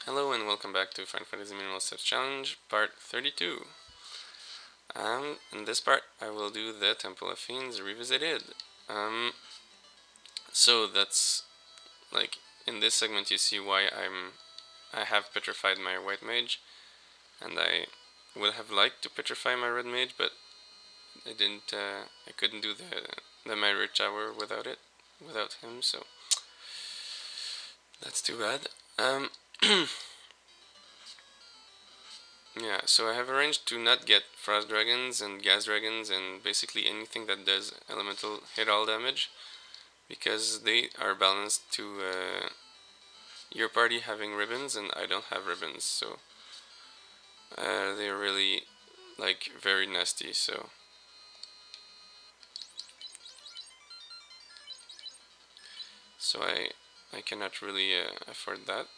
Hello and welcome back to Final Fantasy Minimal Steps Challenge, part 32. In this part, I will do the Temple of Fiends Revisited. So that's like in this segment you see why I have petrified my white mage, and I would have liked to petrify my red mage, but I didn't. I couldn't do the Mirror Tower without him. So that's too bad. Yeah, so I have arranged to not get frost dragons and gas dragons and basically anything that does elemental hit all damage, because they are balanced to your party having ribbons and I don't have ribbons, so they're really like very nasty. So I cannot really afford that.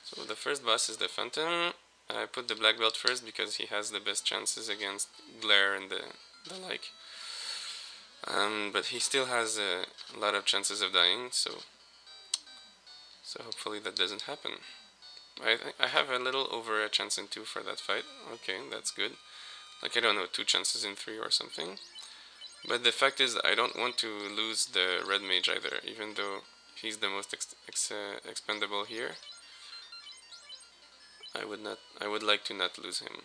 So the first boss is the Phantom. I put the black belt first because he has the best chances against glare and the like. But he still has a lot of chances of dying, so hopefully that doesn't happen. I have a little over a chance in 2 for that fight. Okay, that's good. Like, I don't know, 2 chances in 3 or something. But the fact is, I don't want to lose the red mage either, even though he's the most expendable here. I would like to not lose him.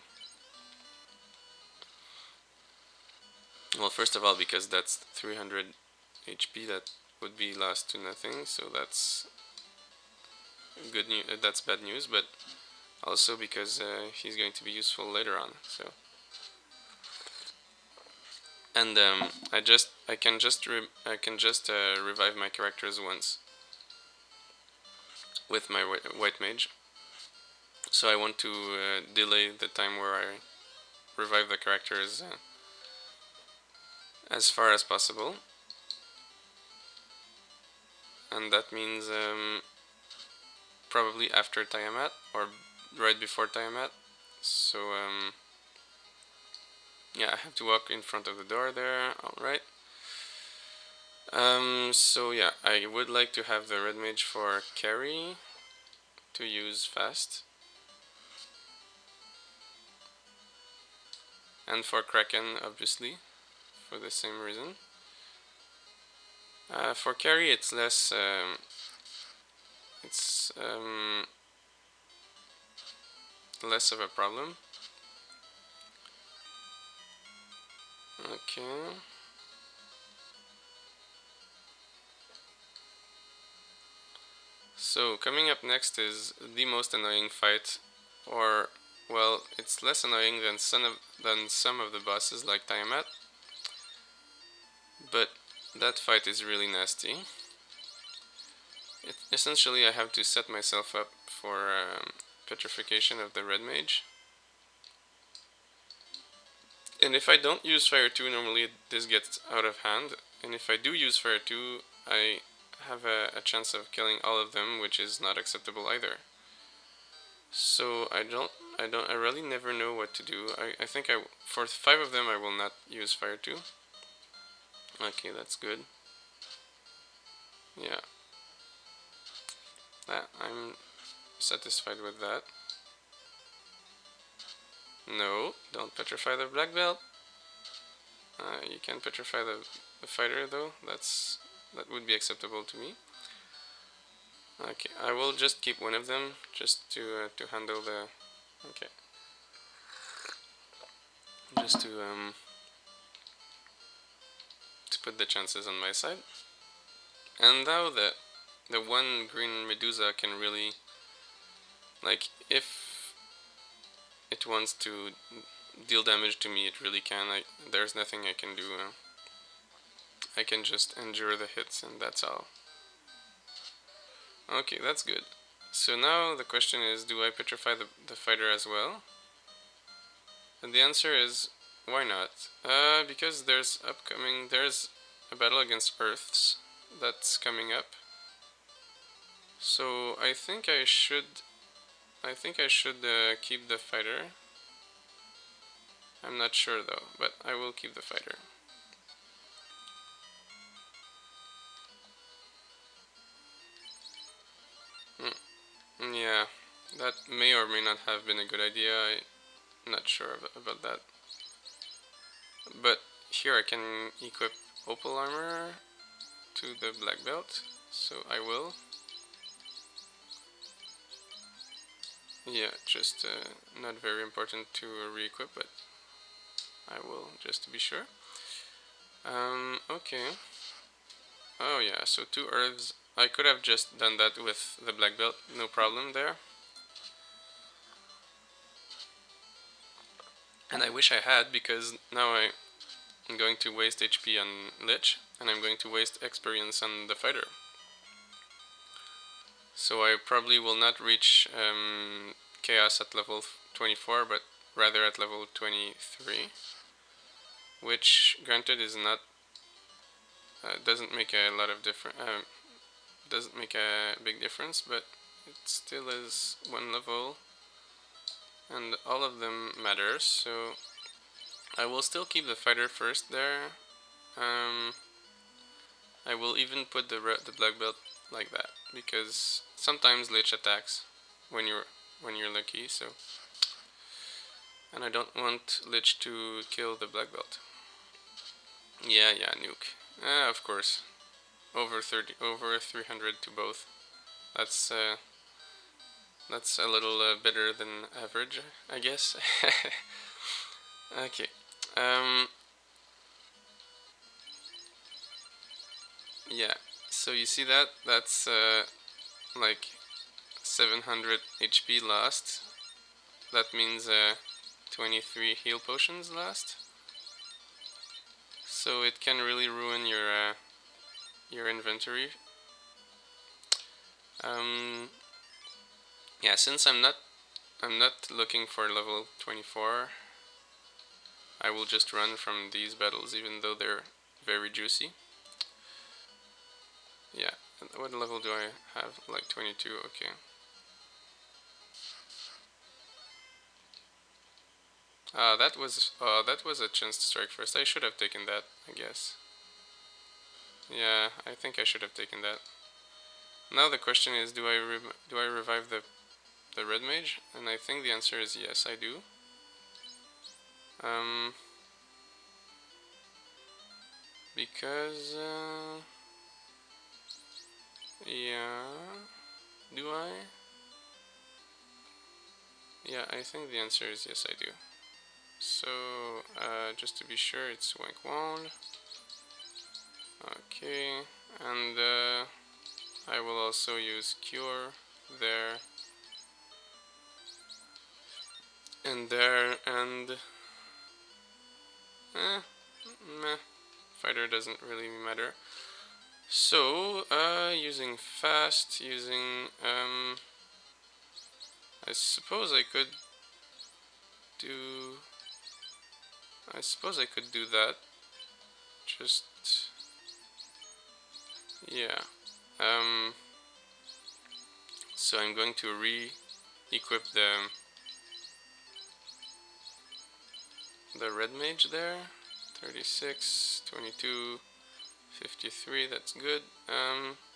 Well, first of all, because that's 300 HP that would be lost to nothing, so that's good news. That's bad news, but also because he's going to be useful later on. So, and I can just revive my characters once with my white mage. So I want to delay the time where I revive the characters as far as possible, and that means probably after Tiamat or right before Tiamat. So yeah, I have to walk in front of the door there. Alright. So yeah, I would like to have the red mage for carry to use fast, and for Kraken obviously for the same reason. For carry it's less less of a problem. Okay. So coming up next is the most annoying fight, or well, it's less annoying than some of the bosses like Tiamat, but that fight is really nasty. Essentially, I have to set myself up for petrification of the red mage. And if I don't use Fire 2, normally this gets out of hand. And if I do use Fire 2, I have a chance of killing all of them, which is not acceptable either. So I really never know what to do. I think for 5 of them I will not use Fire 2. Okay, that's good. Yeah. I'm satisfied with that. No, don't petrify the black belt. You can petrify the fighter though. That would be acceptable to me. Okay, I will just keep one of them just to handle the. Okay. Just to put the chances on my side. And now the one green Medusa can really, like, if it wants to deal damage to me, it really can. There's nothing I can do. I can just endure the hits and that's all. Okay, that's good. So now the question is, do I petrify the fighter as well? And the answer is, why not? Because there's a battle against Earths that's coming up. So I think I should keep the fighter. I'm not sure though, but I will keep the fighter. Yeah, that may or may not have been a good idea. I'm not sure about that. But here I can equip opal armor to the black belt, so I will. Yeah, just not very important to re-equip, but I will just to be sure. Okay. Oh yeah, so 2 herbs. I could have just done that with the black belt, no problem there. And I wish I had, because now I'm going to waste HP on Lich, and I'm going to waste experience on the fighter. So I probably will not reach Chaos at level 24, but rather at level 23. Which, granted, is not... doesn't make a lot of difference... doesn't make a big difference, but it still is 1 level. And all of them matter, so... I will still keep the fighter first there. I will even put the black belt like that, because sometimes Lich attacks when you're lucky, so... And I don't want Lich to kill the black belt. Yeah, nuke. Of course. Over 300 to both. That's a little better than average, I guess. Okay. Yeah. So you see that? That's like 700 HP lost. That means 23 heal potions lost. So it can really ruin your inventory. Yeah, since I'm not looking for level 24, I will just run from these battles, even though they're very juicy. Yeah, what level do I have? Like 22, okay. That was a chance to strike first. I should have taken that, I guess. Yeah, I think I should have taken that. Now the question is, do I revive the red mage? And I think the answer is yes, I do. Because yeah, do I? Yeah, I think the answer is yes, I do. So just to be sure, it's Wank Wand. Okay, and I will also use Cure there and there, and meh, fighter doesn't really matter. So using fast, I suppose I could do that. Just yeah. So I'm going to re-equip the red mage there. 36, 22, 53. That's good.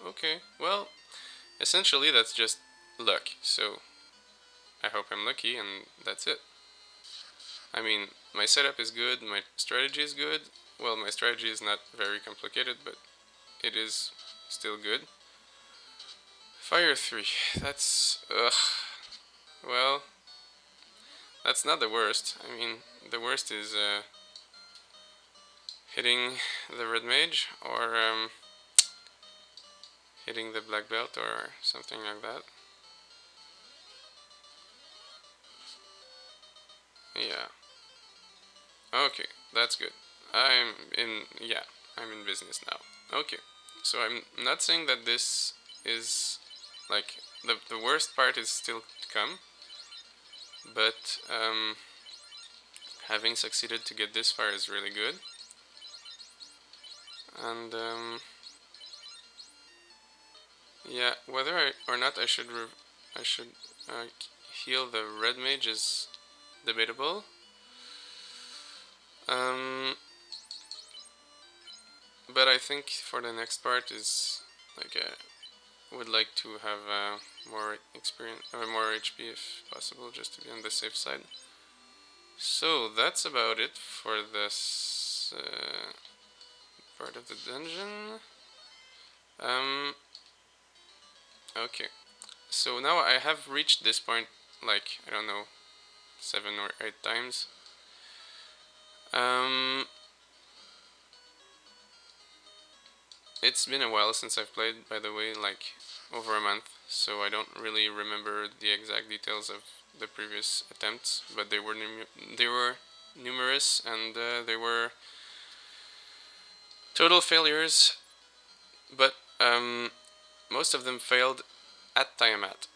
Okay. Well, essentially that's just luck. So I hope I'm lucky, and that's it. I mean, my setup is good. My strategy is good. Well, my strategy is not very complicated, but it is still good. Fire 3. That's well, that's not the worst. I mean, the worst is hitting the red mage, or hitting the black belt, or something like that. Yeah. Okay, that's good. I'm in business now. Okay. So I'm not saying that this is like the worst part is still to come, but having succeeded to get this far is really good. And yeah, whether or not I should heal the red mage is debatable. But I think for the next part is like would like to have more experience or more HP if possible, just to be on the safe side. So that's about it for this part of the dungeon. Okay, so now I have reached this point, like, I don't know, 7 or 8 times. It's been a while since I've played, by the way, like over a month, so I don't really remember the exact details of the previous attempts, but they were numerous, and they were total failures, but most of them failed at Tiamat.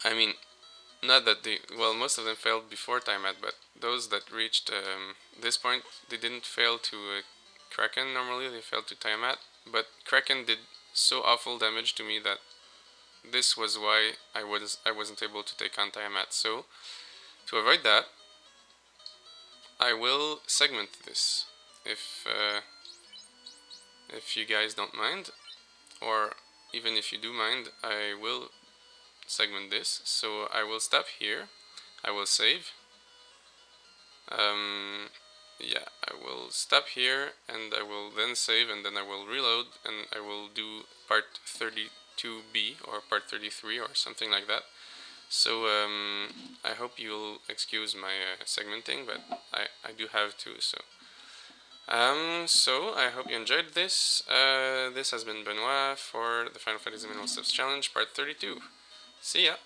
I mean, not that they, well, most of them failed before Tiamat, but those that reached this point, they didn't fail to Kraken normally, they failed to Tiamat, but Kraken did so awful damage to me that this was why I wasn't able to take on Tiamat. So to avoid that, I will segment this if you guys don't mind, or even if you do mind, I will segment this. So I will stop here, I will save. Yeah, I will stop here and I will then save, and then I will reload, and I will do part 32B or part 33 or something like that. So I hope you'll excuse my segmenting, but I do have to. So I hope you enjoyed this. This has been Benoit for the Final Fantasy Minimal Steps Challenge part 32. See ya!